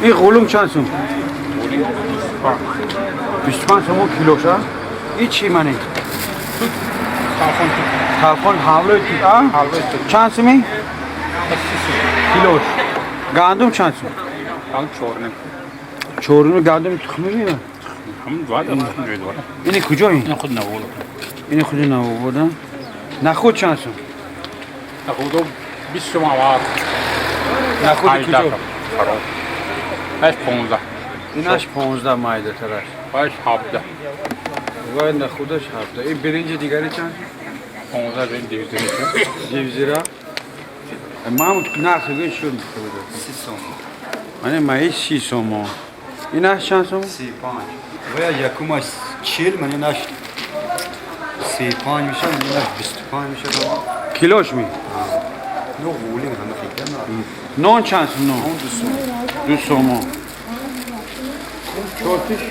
این غلوم چند سوم؟ 25 سوم کیلوشه. این چی منه؟ تلفن حاله تو چند سومی؟ کیلوش. گندم چند سوم؟ چورنم گندم تخمی میده. اینی کجا این؟ این خود نوودن. نخود چند سوم؟ نخود 20 تومن var. نخود کجا؟ 15. اینش 15 مایده ترش. 17. وای نخودش 17. این برنج دیگری چند؟ 15 ben devizleri. 200 lira. Mahmut nasıl geçiyor mu? 6 somo. Hani mayıs 6 somo. İnaş çan somo? 35. Veya yakıma 40 من ایناش 35 میشه من ایناش 25 میشه. Kiloş mu? نو غولیم همه خیلی نه. Non çan somo? Non. اون 2 2 somo. somo. Çok iş.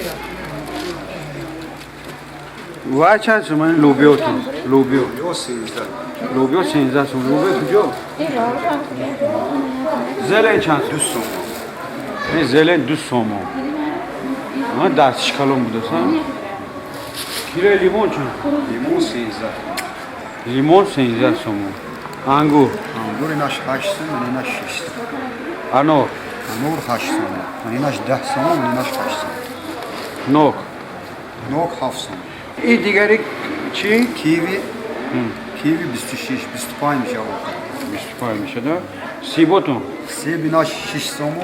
Vay çan somo? Hani lobyo tu. Lobyo. یو 13. Lobyo 13 somo. Lobyo kujا? Zelen çan 2 somo? somo. Ne zelen 2 somo. Ha ders çıkalım burada sen. Kilo limon çan. لیمو 13. Limon 13 somo. Angur. انگور ایناش 8 سوم من ایناش 6 سوم. Anor. انگور 8 سوم من ایناش 10 سوم من ایناش 8 سوم. Nok. نوک 7 سوم. این دیگری چی؟ کیوی کیوی 26 25 میشه. 25 میشه ده. سیبوتون. سیب ایناش 6 سوم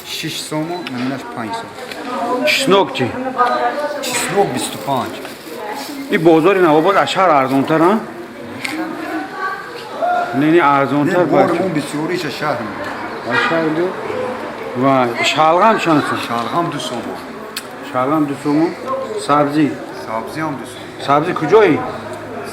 6 سوم من ایناش 5 سوم. چسنوک چی؟ چسنوک 25. این بازاری نه بابا اشهر ارزانتر ها؟ نه ارزانتر نه باید بارمون بسیاریش شهر میده. اشهر ده و شلغم چند سن؟ شلغم 2 سوم. شلغم 2 سومو. سبزی. سبزی هم 2 سوم. سبزی کجایی؟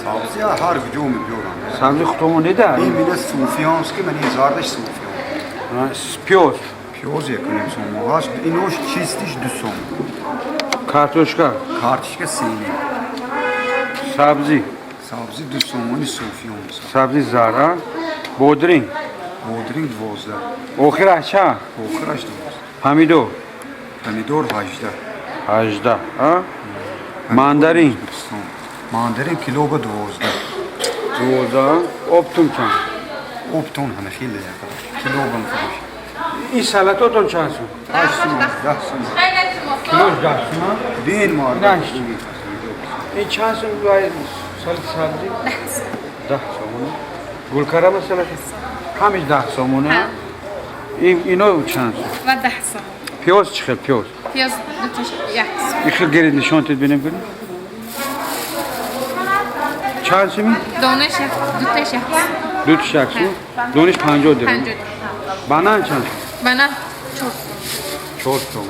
سبزی هر کجا میبیارن. سبزی خودمون نیده؟ این میده صوفیان است که من این زاردش صوفیان. پیوز. پیاز یکنیم سوم. هاش اینوش چیستیش 2 سوم. کارتوشکا. کارتشکا سینی. سبزی. سبزی 2 سومانی صوفیان است. سبزی زارا. بودرین. بودرینگ 12. آخر اچه؟ آخرش 12. پامیدور. پمیدور 18. 18 ها؟ ماندارین. ماندارین کیلو به 12. 12 اپتون چند؟ اپتون همه خیلی یکم. کیلو به مفروش. این سلطاتون چند سون؟ 8 سوم 10 سوم. کیلوش 10 سون؟ بین مار. نه این چند سون باید سبزی؟ 10 سومونه. گلکاره مثلا همیش 10 سومونه. اینا چند سون؟ و 10 سوم. پیاز چی خیلی پیاز؟ پیاز 2 تا 1 سوم. این خیلی گرید نشان تید بینیم کنیم. چند سومی؟ دونش 2 تا 1 سوم. 2 تا 1 سوم؟ دونش 50 درم. 50. بانان چند؟ بنا 4 سوم.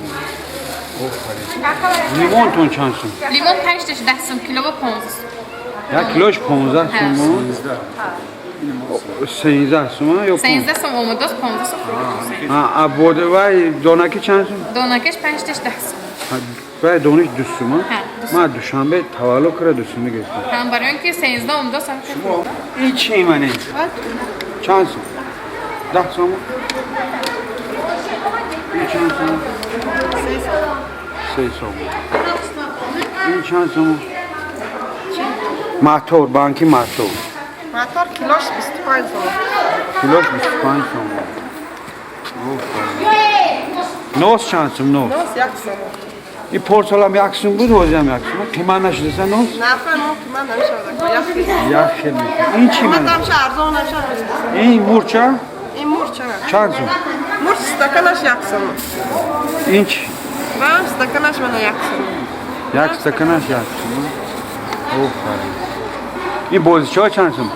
لیمون تون چند سوم؟ لیمون 5 تاش 10 سوم کیلو با 15 سوم. یک کیلوش 15 سوم. 13 سوم یا 13 سوم اومداس 15 سوم. ها بوده وای دونکی چند سوم؟ دونکش 5 تاش 10 سوم. وای دونش 2 سوم. ها. ما دوشنبه تولد کرده 2 سوم گرفتم. هم برای اینکه 13 اومداس هم این چی منه؟ چند سوم؟ 10 سوم. این چند سوم؟ 3 سوم. این چند سوم؟ ماتور بانکی ماتور. مطار کیلوش 25 سوم. کیلوش 25 سوم. نوز چند سوم نوز؟ نوز 1 سوم. این پرسال هم 1 سوم بود روزی هم 1 سوم. قیمت نشده سن نوز؟ نه خیلی من نمیشه. یک خیلی میشه. این چی من منه؟ نمیشه ارزان نمیشه. این مورچه؟ این مور چقدر؟ چند سوم؟ مور استکانش 1 سوم. این چی؟ و استکانش من 1 سوم. یک استکانش 1 سوم. این بازیچه ها چند سوم؟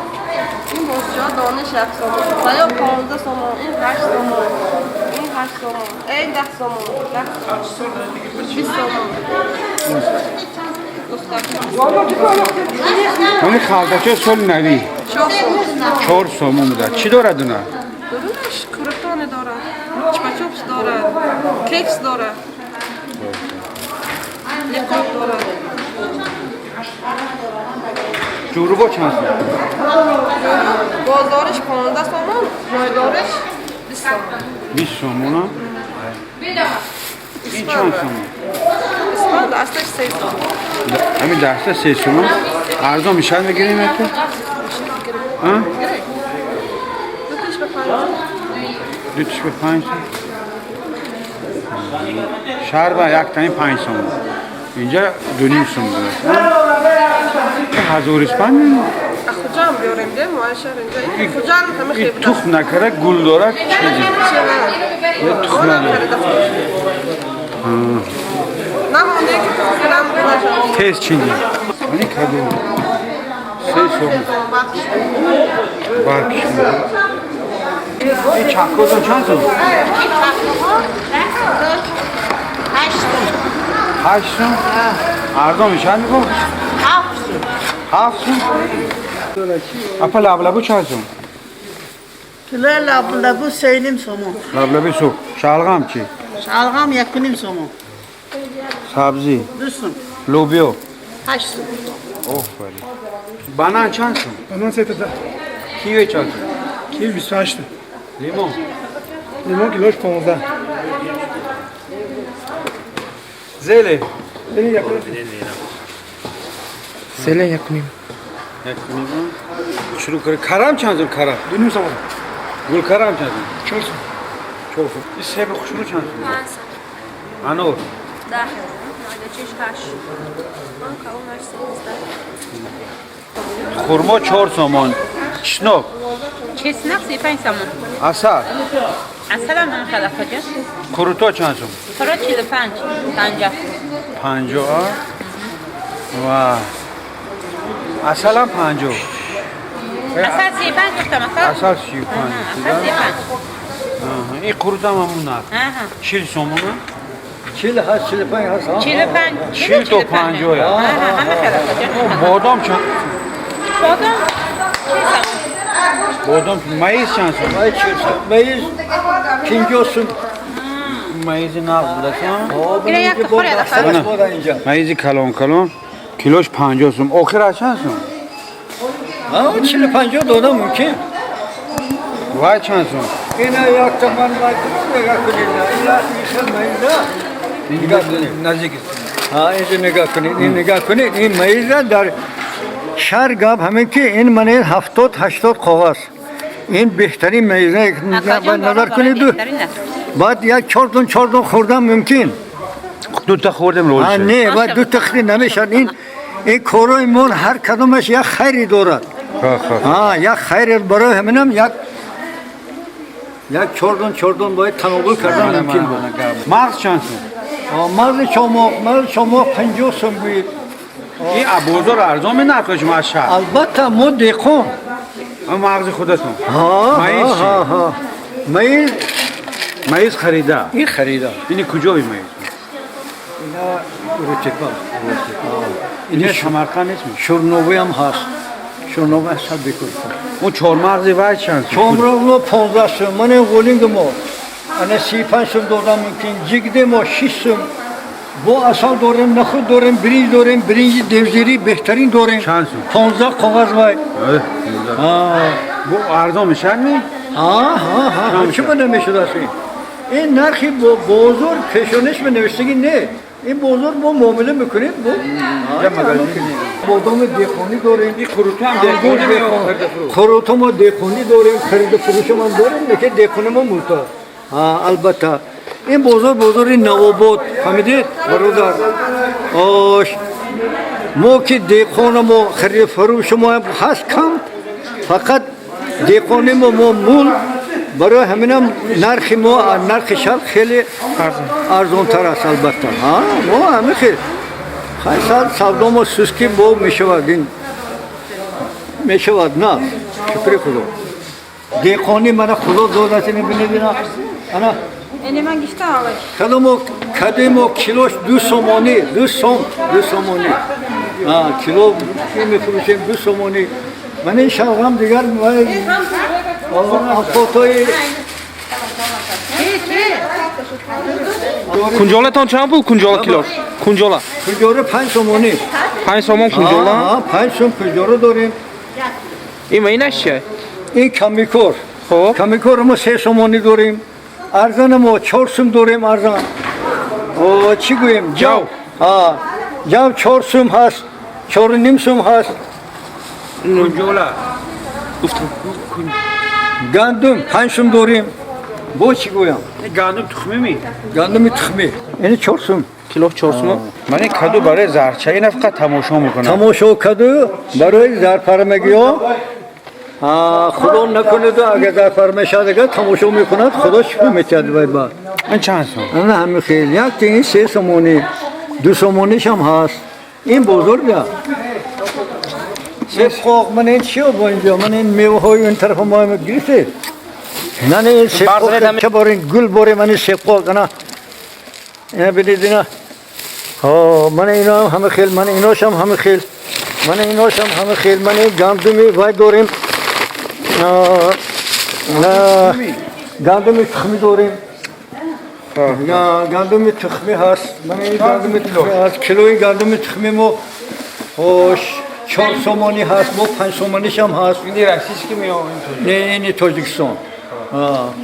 این بازجا دانش 1 سوم. سایا 15 سوم. این 8 سوم. این 8 سوم. این 10 سوم. 20 سوم. این خالدچه سال نوی 4 سوم بوده. چی داره دونه؟ دورش کروتان داره. چپا چوپس داره. کیکس داره. یکات داره. جوروبا چند سوم؟ بازارش 15 سوم. مایدارش 20 سوم. 20 سوم اونا؟ این چند سوم؟ اسفال دستش 3 سوم. همین دسته 3 سوم. ارزان میشن بگیریم ها؟ دوتش به 5 سوم. دوتش به 5 سوم. شربه یک تنی 5 سوم. اینجا 2.5 سوم داره. هزار اسپان کجا هم بیاریم ده معاشر اینجا کجا هم همه خیلی تخم نکره گل داره چیزی یه تخم نداره نمونده که تخم معاشر تیز چینی اینی کدوم 3 سوم برکش این چکوزن چند سوم؟ 8 سوم ارزان میشن میگم 7 سوم اپا لبلبو چند سوم؟ کیلو لبلبو 3.5 سومون. لبلبی سو شلغم چی؟ شلغم 1.5 سومون. سبزی 2 سوم. لوبیا 8 سوم. آفرین بانان چند سوم؟ بانان 3 تا 10. کیوی چند سوم؟ کیل 28. لیمون لیمون کیلوش 15. زله یعنی یک سله یکنیم شروع کنه کرم چند سوم کرم؟ 2.5 سوم. گل کرم چند سوم؟ 4 سوم. چوف این سیب خوشونو چند سوم؟ 5 سوم. انور 10. چش 8. من کاومش 13. خورما 4 سومان چشناک چسناک 35 سوم. اصل اصل هم همه خدا کجاست؟ کروتا چند سوم؟ فرا 45 50 50 و اصل هم 50 اصل 35 گفتم اصل اصل 35 اصل 35 این کروتا هم همون نه آها 40 سومونه 40 هست 45 هست ها 45 40 تا 50 یا آها همه خدا کجاست؟ بادام چند؟ بادام بادام مایز چند سوم؟ Ay 40 meyiz 50 سوم. مایز نقد بودستم گره یک خوری دفعه اینجا مایزی کلان کلان کیلوش 50 سوم آخر از چند سوم؟ ها 40 50 دادم ممکن وای چند سوم؟ اینا یک تومن باید نگاه کنید اینا میشه میز نگاه کنید نزدیک ها اینجا نگاه کنید این نگاه کنید این میز در شهر گاب همین که این منه 70 80 کاغذ این بهترین میزه نظر کنید بعد یک چهار خوردن ممکن دو تا خوردم روز شد نه بعد دو تختی نمیشن این کارای مون هر کدومش یک خیری دارد ها یک خیر برای همینم یک چهار باید تناول کردن ممکن بود مغز چند سوم؟ مغز شما 50 سوم بود این ابوزار ارزان می نرخش ما از شهر البته ما دیخون مغز خودتون مایز مایز مایز خریده این خریده این کجایی مایز؟ اینا روچپا این شمرقند نیست می؟ شورنوبی هم هست شورنوبی هست بکن اون چهار مغزی وای چند سوم؟ شورنوبی 15 سوم من غولینگ ما انا 35 سوم دادم ممکن جگده ما 6 سوم با اصل داریم نخود داریم برنج داریم برنج دوزیری بهترین داریم چند سوم؟ 15 کاغذ وای bu ارزان میشن می؟ ها چه نمیشه دستی این نرخی بزرگ پیشونش به نوشتگی نه این بزرگ ما معامله میکنیم بادام دیخونی داریم این کروتا هم دیخونی کروتا ما دیخونی داریم خرید فروش ما داریم لیکن دیخونی ما ملتا البته این بزرگ نواباد فهمیدید برادر آش ما که دیخون ما خرید فروش ما هست کم فقط دیخونی ما مول برای همینم نرخ شرق خیلی ارزان تر است البته ما همه خیلی سال سودا ما سوسکی با میشود این میشود نه شکر خدا دیخونی من خدا دادت نبینید انا اینی من گشته آقای کدیم کیلوش 2 سومانی کیلو که میفروشیم 2 سومانی من این شلغم دیگر فوتوی کنجالتان چند بود کنجالا کیلو کنجالا کنجاره 5 سومانی 5 سومان کنجالا 5 سوم کنجاره داریم این اینش چیه این کمیکور خب کمیکور ما 3 سومانی داریم ارزانم و 4 سوم داریم ارزان او چی گویم جو ها جو 4 سوم هست 4 و نیم سوم هست کنجولا گندم 5 سوم داریم با چی گویم گندم تخمی می گندم تخمی یعنی 4 سوم کیلو 4 سوم من این کادو برای زرچه این فقط تماشا میکنم تماشا کدو برای زرپرمگی ها خدا نکنه تو اگر زرپرمه شده تماشا میکند خدا شکر میتید وای با این چند سوم نه همه خیلی یک تین 3 سومونی 2 سومونیش هم هست این بزرگه سپخاق من این چیه با اینجا من این میوه های این طرف ما گرفته نه این سپخاق که بارین گل باره من این سپخاق نه اینا بدید اینا من اینا هم همه خیل من ایناش هم همه خیل من ایناش هم همه خیل من این گندمی وای داریم گندمی تخمی داریم یا گندم تخمی هست من این گندم تخمی هست کیلوی گندم تخمی مو خوش 4 سومانی هست مو 5 سومانیش هم هست این رسیش که میام نه این تاجیکستان